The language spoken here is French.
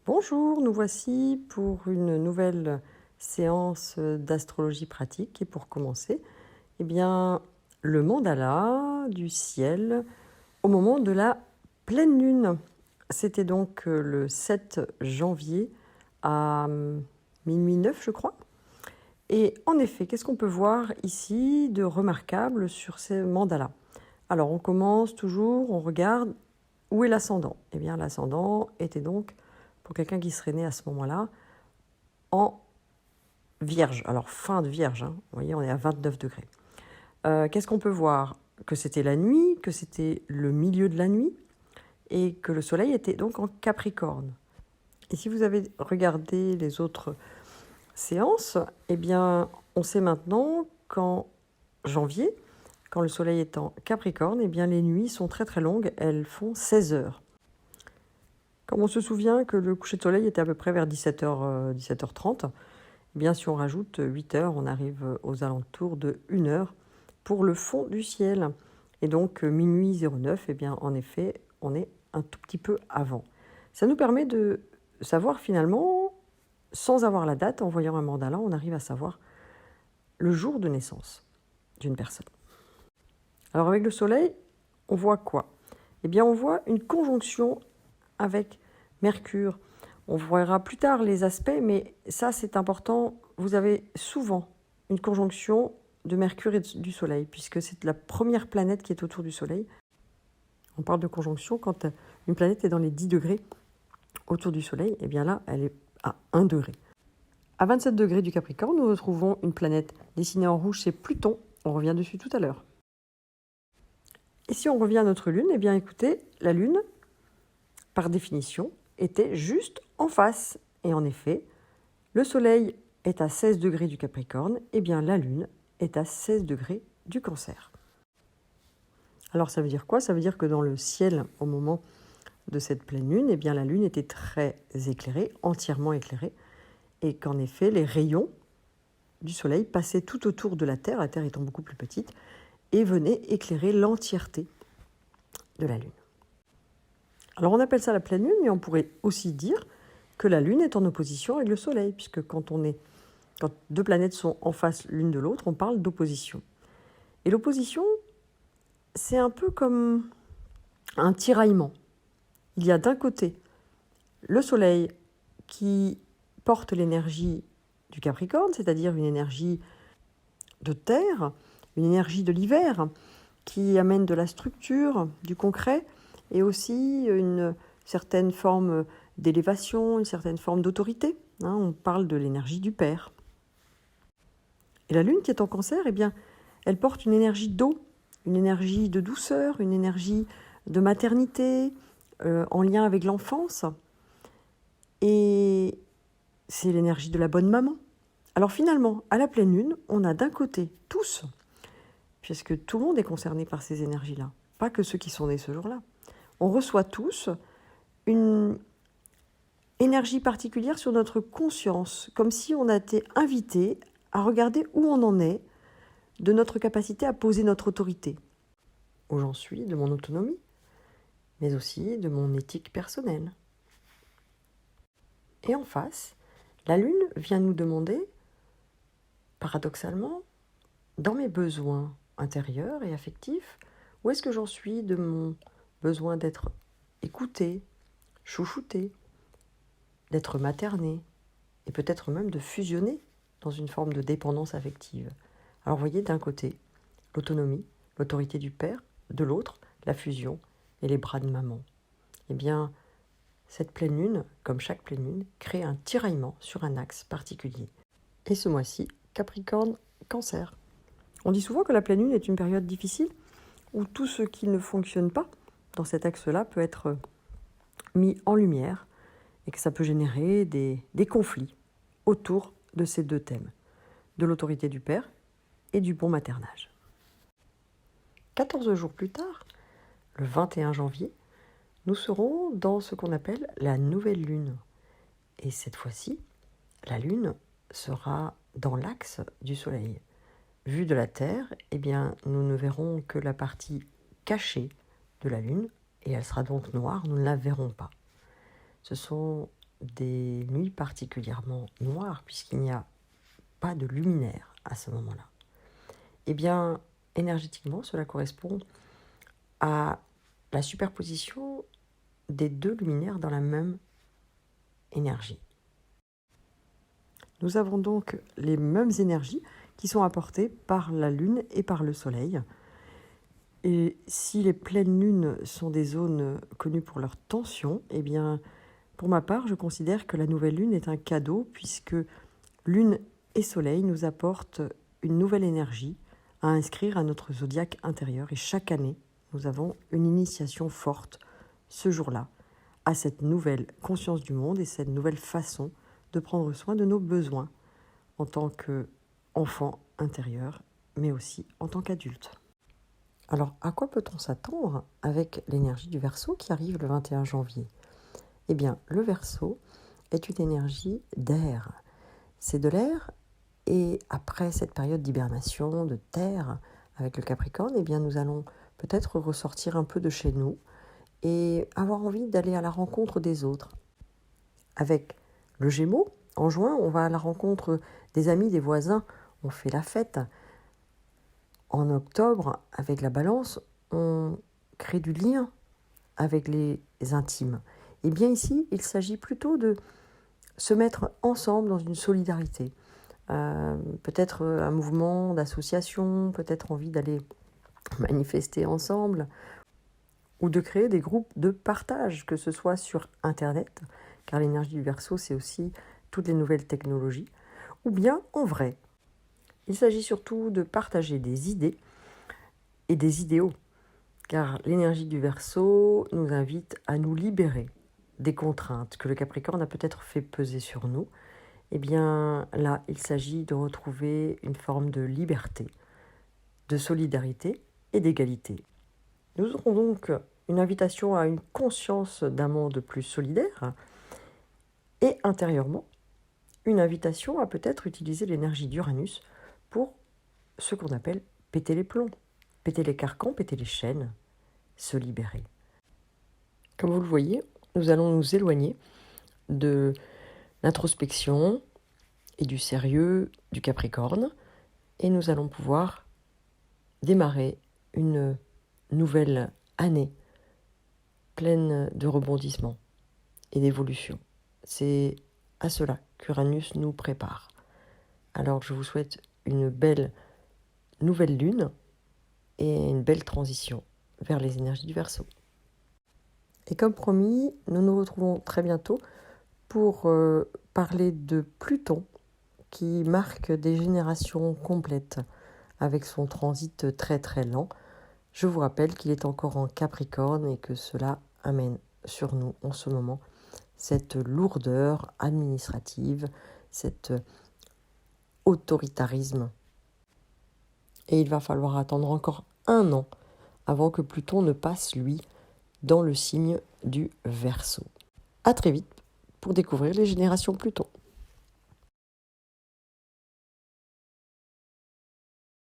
Bonjour, nous voici pour une nouvelle séance d'astrologie pratique. Et pour commencer, le mandala du ciel au moment de la pleine lune. C'était donc le 7 janvier à minuit 9, je crois. Et en effet, qu'est-ce qu'on peut voir ici de remarquable sur ces mandalas? Alors, on commence toujours, on regarde où est l'ascendant. Eh bien, l'ascendant était donc, pour quelqu'un qui serait né à ce moment-là, en Vierge. Alors, fin de Vierge, hein. Vous voyez, on est à 29 degrés. Qu'est-ce qu'on peut voir? Que c'était la nuit, que c'était le milieu de la nuit, et que le soleil était donc en Capricorne. Et si vous avez regardé les autres séances, eh bien, on sait maintenant qu'en janvier, quand le soleil est en Capricorne, eh bien, les nuits sont très très longues, elles font 16 heures. Comme on se souvient que le coucher de soleil était à peu près vers 17h, 17h30, eh bien, si on rajoute 8 heures, on arrive aux alentours de 1 heure pour le fond du ciel. Et donc, minuit 09, eh bien, en effet, on est un tout petit peu avant. Ça nous permet de savoir finalement, sans avoir la date, en voyant un mandala, on arrive à savoir le jour de naissance d'une personne. Alors avec le soleil, on voit quoi? Eh bien, on voit une conjonction avec Mercure. On verra plus tard les aspects, mais ça c'est important. Vous avez souvent une conjonction de Mercure et du Soleil, puisque c'est la première planète qui est autour du Soleil. On parle de conjonction quand une planète est dans les 10 degrés autour du Soleil, et bien là, elle est à 1 degré. À 27 degrés du Capricorne, nous retrouvons une planète dessinée en rouge, c'est Pluton. On revient dessus tout à l'heure. Et si on revient à notre Lune, eh bien écoutez, la Lune, par définition, était juste en face. Et en effet, le Soleil est à 16 degrés du Capricorne, et bien la Lune est à 16 degrés du Cancer. Alors ça veut dire quoi? Ça veut dire que dans le ciel, au moment de cette pleine Lune, eh bien la Lune était très éclairée, entièrement éclairée, et qu'en effet, les rayons du Soleil passaient tout autour de la Terre étant beaucoup plus petite, et venaient éclairer l'entièreté de la Lune. Alors on appelle ça la pleine Lune, mais on pourrait aussi dire que la Lune est en opposition avec le Soleil, puisque quand deux planètes sont en face l'une de l'autre, on parle d'opposition. Et l'opposition, c'est un peu comme un tiraillement. Il y a d'un côté le Soleil qui porte l'énergie du Capricorne, c'est-à-dire une énergie de terre, une énergie de l'hiver, qui amène de la structure, du concret, et aussi une certaine forme d'élévation, une certaine forme d'autorité. On parle de l'énergie du Père. Et la Lune qui est en Cancer, eh bien, elle porte une énergie d'eau, une énergie de douceur, une énergie de maternité, en lien avec l'enfance. Et c'est l'énergie de la bonne maman. Alors finalement, à la pleine Lune, on a d'un côté tous, puisque tout le monde est concerné par ces énergies-là, pas que ceux qui sont nés ce jour-là. On reçoit tous une énergie particulière sur notre conscience, comme si on a été invité à regarder où on en est de notre capacité à poser notre autorité. Où j'en suis de mon autonomie, mais aussi de mon éthique personnelle. Et en face, la Lune vient nous demander, paradoxalement, dans mes besoins intérieurs et affectifs, où est-ce que j'en suis de mon besoin d'être écouté, chouchouté, d'être materné, et peut-être même de fusionner dans une forme de dépendance affective. Alors vous voyez, d'un côté, l'autonomie, l'autorité du père, de l'autre, la fusion et les bras de maman. Eh bien, cette pleine lune, comme chaque pleine lune, crée un tiraillement sur un axe particulier. Et ce mois-ci, Capricorne, Cancer. On dit souvent que la pleine lune est une période difficile où tout ce qui ne fonctionne pas dans cet axe-là peut être mis en lumière et que ça peut générer des conflits autour de ces deux thèmes, de l'autorité du père et du bon maternage. 14 jours plus tard, le 21 janvier, nous serons dans ce qu'on appelle la nouvelle lune. Et cette fois-ci, la lune sera dans l'axe du soleil. Vue de la Terre, eh bien, nous ne verrons que la partie cachée de la lune, et elle sera donc noire, nous ne la verrons pas. Ce sont des nuits particulièrement noires, puisqu'il n'y a pas de luminaire à ce moment-là, eh bien, énergétiquement, cela correspond à la superposition des deux luminaires dans la même énergie. Nous avons donc les mêmes énergies qui sont apportées par la Lune et par le Soleil. Et si les pleines lunes sont des zones connues pour leur tension, eh bien, pour ma part, je considère que la nouvelle lune est un cadeau puisque Lune et Soleil nous apportent une nouvelle énergie à inscrire à notre zodiaque intérieur. Et chaque année, nous avons une initiation forte ce jour-là à cette nouvelle conscience du monde et cette nouvelle façon de prendre soin de nos besoins en tant qu'enfant intérieur, mais aussi en tant qu'adulte. Alors, à quoi peut-on s'attendre avec l'énergie du Verseau qui arrive le 21 janvier ? Eh bien, le Verseau est une énergie d'air. C'est de l'air, et après cette période d'hibernation, de terre avec le Capricorne, eh bien, nous allons peut-être ressortir un peu de chez nous et avoir envie d'aller à la rencontre des autres. Avec le Gémeaux, en juin, on va à la rencontre des amis, des voisins, on fait la fête. En octobre, avec la Balance, on crée du lien avec les intimes. Et bien ici, il s'agit plutôt de se mettre ensemble dans une solidarité. Peut-être un mouvement d'association, peut-être envie d'aller manifester ensemble, ou de créer des groupes de partage, que ce soit sur Internet, car l'énergie du Verseau, c'est aussi toutes les nouvelles technologies, ou bien en vrai. Il s'agit surtout de partager des idées et des idéaux, car l'énergie du Verseau nous invite à nous libérer des contraintes que le Capricorne a peut-être fait peser sur nous. Eh bien là, il s'agit de retrouver une forme de liberté, de solidarité et d'égalité. Nous aurons donc une invitation à une conscience d'un monde plus solidaire et intérieurement, une invitation à peut-être utiliser l'énergie d'Uranus pour ce qu'on appelle péter les plombs, péter les carcans, péter les chaînes, se libérer. Comme vous le voyez, nous allons nous éloigner de l'introspection et du sérieux du Capricorne et nous allons pouvoir démarrer une nouvelle année pleine de rebondissements et d'évolution. C'est à cela qu'Uranus nous prépare. Alors je vous souhaite une belle nouvelle lune et une belle transition vers les énergies du Verseau. Et comme promis, nous nous retrouvons très bientôt pour parler de Pluton qui marque des générations complètes avec son transit très très lent. Je vous rappelle qu'il est encore en Capricorne et que cela amène sur nous en ce moment cette lourdeur administrative, cet autoritarisme. Et il va falloir attendre encore 1 an avant que Pluton ne passe, lui, dans le signe du Verseau. À très vite pour découvrir les générations Pluton.